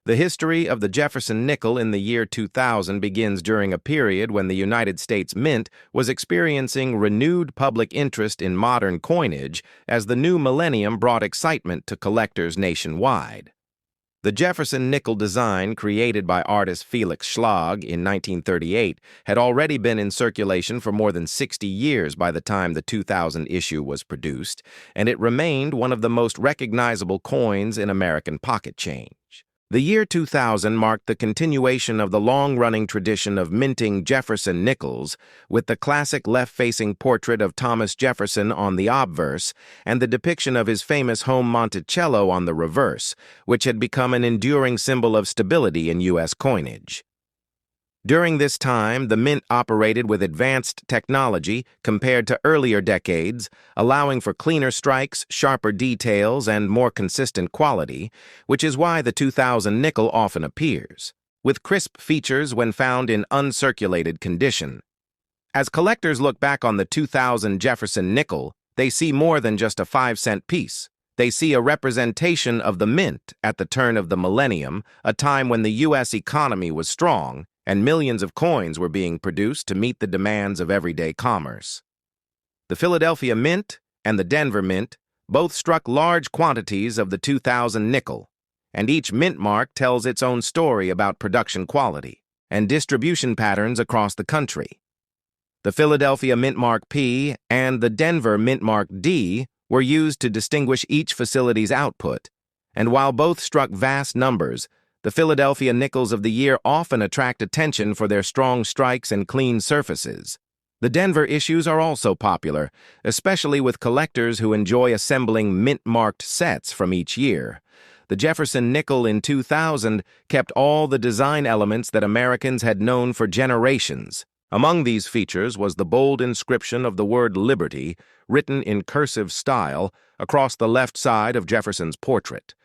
The history of the Jefferson nickel in the year 2000 begins during a period when the United States Mint was experiencing renewed public interest in modern coinage as the new millennium brought excitement to collectors nationwide. The Jefferson nickel design, created by artist Felix Schlag in 1938, had already been in circulation for more than 60 years by the time the 2000 issue was produced, and it remained one of the most recognizable coins in American pocket change. The year 2000 marked the continuation of the long-running tradition of minting Jefferson nickels, with the classic left-facing portrait of Thomas Jefferson on the obverse and the depiction of his famous home Monticello on the reverse, which had become an enduring symbol of stability in U.S. coinage. During this time, the mint operated with advanced technology compared to earlier decades, allowing for cleaner strikes, sharper details, and more consistent quality, which is why the 2000 nickel often appears, with crisp features when found in uncirculated condition. As collectors look back on the 2000 Jefferson nickel, they see more than just a 5-cent piece. They see a representation of the mint at the turn of the millennium, a time when the U.S. economy was strong, and millions of coins were being produced to meet the demands of everyday commerce. The Philadelphia Mint and the Denver Mint both struck large quantities of the 2000 nickel, and each mint mark tells its own story about production quality and distribution patterns across the country. The Philadelphia Mint Mark P and the Denver Mint Mark D were used to distinguish each facility's output, and while both struck vast numbers, the Philadelphia nickels of the year often attract attention for their strong strikes and clean surfaces. The Denver issues are also popular, especially with collectors who enjoy assembling mint-marked sets from each year. The Jefferson nickel in 2000 kept all the design elements that Americans had known for generations. Among these features was the bold inscription of the word Liberty, written in cursive style, across the left side of Jefferson's portrait.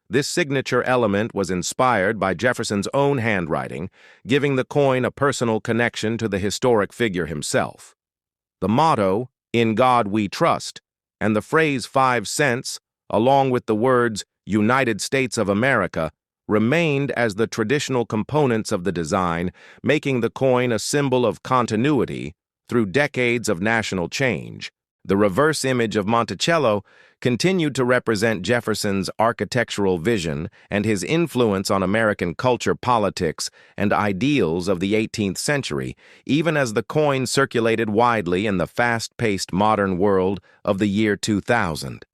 This signature element was inspired by Jefferson's own handwriting, giving the coin a personal connection to the historic figure himself. The motto, "In God We Trust," and the phrase 5 cents, along with the words United States of America, remained as the traditional components of the design, making the coin a symbol of continuity through decades of national change. The reverse image of Monticello continued to represent Jefferson's architectural vision and his influence on American culture, politics, and ideals of the 18th century, even as the coin circulated widely in the fast-paced modern world of the year 2000.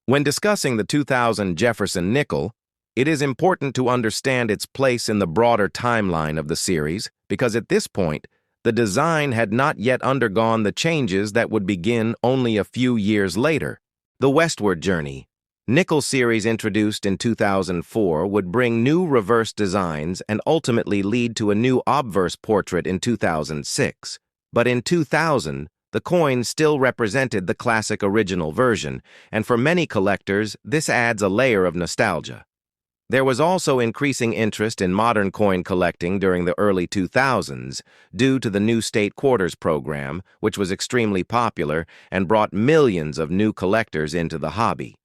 When discussing the 2000 Jefferson nickel, it is important to understand its place in the broader timeline of the series, because at this point, the design had not yet undergone the changes that would begin only a few years later. The westward journey, nickel series introduced in 2004, would bring new reverse designs and ultimately lead to a new obverse portrait in 2006. But in 2000, the coin still represented the classic original version, and for many collectors, this adds a layer of nostalgia. There was also increasing interest in modern coin collecting during the early 2000s due to the new state quarters program, which was extremely popular and brought millions of new collectors into the hobby.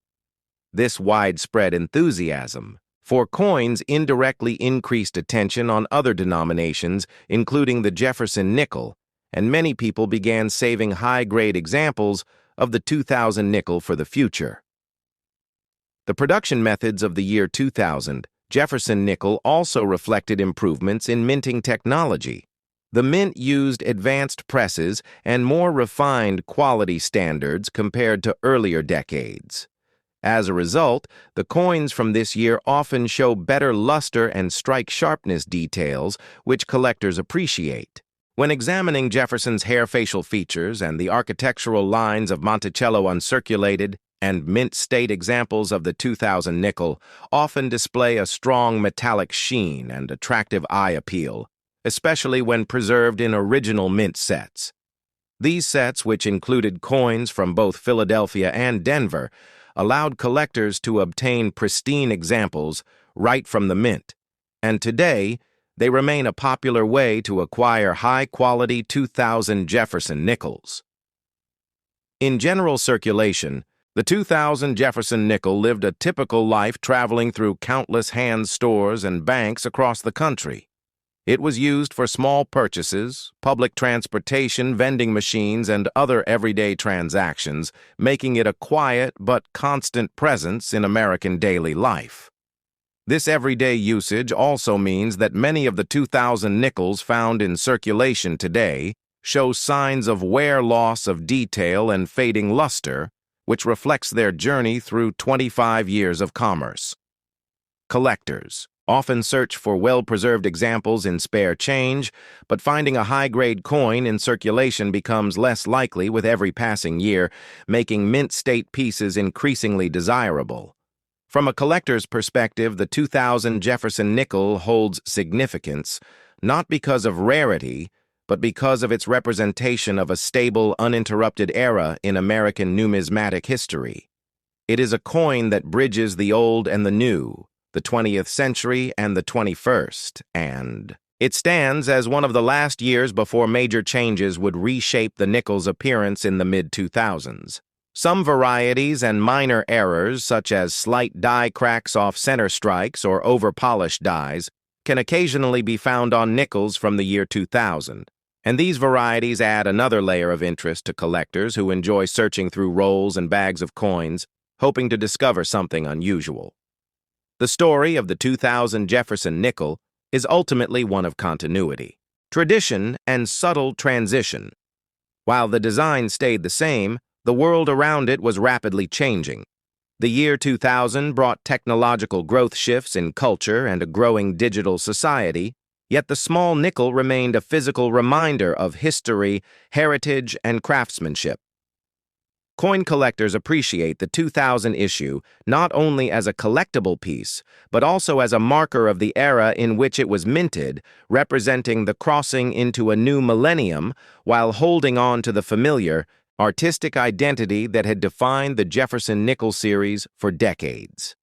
This widespread enthusiasm for coins indirectly increased attention on other denominations, including the Jefferson nickel, and many people began saving high-grade examples of the 2000 nickel for the future. The production methods of the year 2000, Jefferson nickel also reflected improvements in minting technology. The mint used advanced presses and more refined quality standards compared to earlier decades. As a result, the coins from this year often show better luster and strike sharpness details, which collectors appreciate. When examining Jefferson's hair facial features and the architectural lines of Monticello uncirculated, and mint state examples of the 2000 nickel often display a strong metallic sheen and attractive eye appeal, especially when preserved in original mint sets. These sets, which included coins from both Philadelphia and Denver, allowed collectors to obtain pristine examples right from the mint, and today they remain a popular way to acquire high-quality 2000 Jefferson nickels. In general circulation, The 2000 Jefferson nickel lived a typical life traveling through countless hand stores and banks across the country. It was used for small purchases, public transportation, vending machines, and other everyday transactions, making it a quiet but constant presence in American daily life. This everyday usage also means that many of the 2000 nickels found in circulation today show signs of wear, loss of detail, and fading luster, which reflects their journey through 25 years of commerce. Collectors often search for well-preserved examples in spare change, but finding a high-grade coin in circulation becomes less likely with every passing year, making mint-state pieces increasingly desirable. From a collector's perspective, the 2000 Jefferson nickel holds significance, not because of rarity, but because of its representation of a stable, uninterrupted era in American numismatic history. It is a coin that bridges the old and the new, the 20th century and the 21st, and it stands as one of the last years before major changes would reshape the nickel's appearance in the mid-2000s. Some varieties and minor errors, such as slight die cracks off center strikes or over-polished dies, can occasionally be found on nickels from the year 2000. And these varieties add another layer of interest to collectors who enjoy searching through rolls and bags of coins, hoping to discover something unusual. The story of the 2000 Jefferson nickel is ultimately one of continuity, tradition, and subtle transition. While the design stayed the same, the world around it was rapidly changing. The year 2000 brought technological growth shifts in culture and a growing digital society, yet the small nickel remained a physical reminder of history, heritage, and craftsmanship. Coin collectors appreciate the 2000 issue not only as a collectible piece, but also as a marker of the era in which it was minted, representing the crossing into a new millennium while holding on to the familiar, artistic identity that had defined the Jefferson nickel series for decades.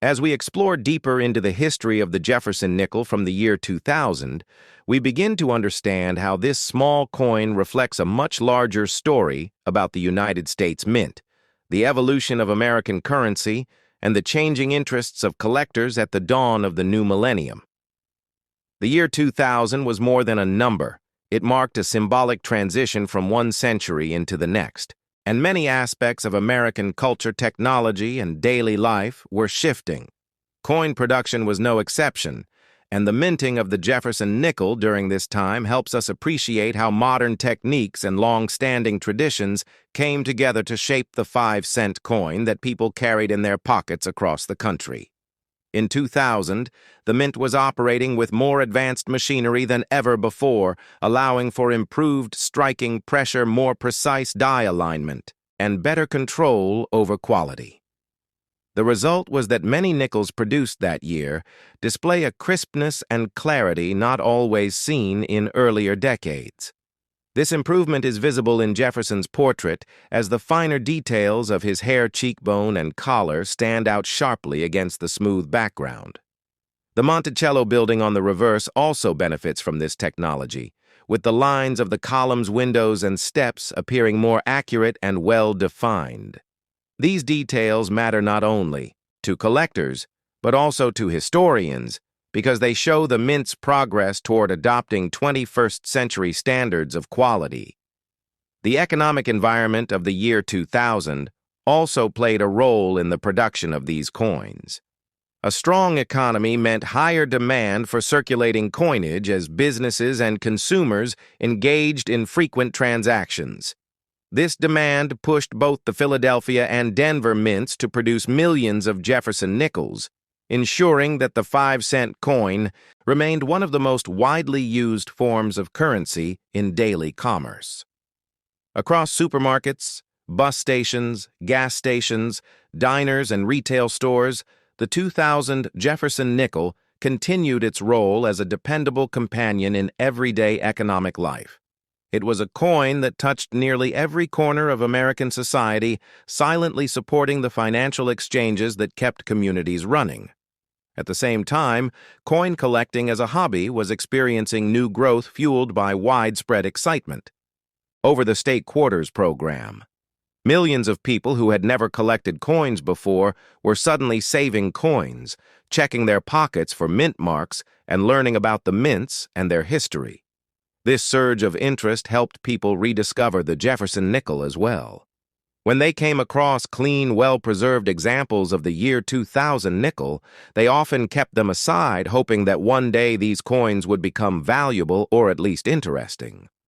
As we explore deeper into the history of the Jefferson nickel from the year 2000, we begin to understand how this small coin reflects a much larger story about the United States Mint, the evolution of American currency, and the changing interests of collectors at the dawn of the new millennium. The year 2000 was more than a number. It marked a symbolic transition from one century into the next, and many aspects of American culture, technology, and daily life were shifting. Coin production was no exception, and the minting of the Jefferson nickel during this time helps us appreciate how modern techniques and long-standing traditions came together to shape the 5-cent coin that people carried in their pockets across the country. In 2000, the mint was operating with more advanced machinery than ever before, allowing for improved striking pressure, more precise die alignment, and better control over quality. The result was that many nickels produced that year display a crispness and clarity not always seen in earlier decades. This improvement is visible in Jefferson's portrait as the finer details of his hair, cheekbone, and collar stand out sharply against the smooth background. The Monticello building on the reverse also benefits from this technology, with the lines of the columns, windows, and steps appearing more accurate and well-defined. These details matter not only to collectors, but also to historians, because they show the mint's progress toward adopting 21st century standards of quality. The economic environment of the year 2000 also played a role in the production of these coins. A strong economy meant higher demand for circulating coinage as businesses and consumers engaged in frequent transactions. This demand pushed both the Philadelphia and Denver mints to produce millions of Jefferson nickels, ensuring that the 5-cent coin remained one of the most widely used forms of currency in daily commerce. Across supermarkets, bus stations, gas stations, diners, and retail stores, the 2000 Jefferson nickel continued its role as a dependable companion in everyday economic life. It was a coin that touched nearly every corner of American society, silently supporting the financial exchanges that kept communities running. At the same time, coin collecting as a hobby was experiencing new growth fueled by widespread excitement. Over the State Quarters program. Millions of people who had never collected coins before were suddenly saving coins, checking their pockets for mint marks, and learning about the mints and their history. This surge of interest helped people rediscover the Jefferson nickel as well. When they came across clean, well-preserved examples of the year 2000 nickel, they often kept them aside, hoping that one day these coins would become valuable or at least interesting.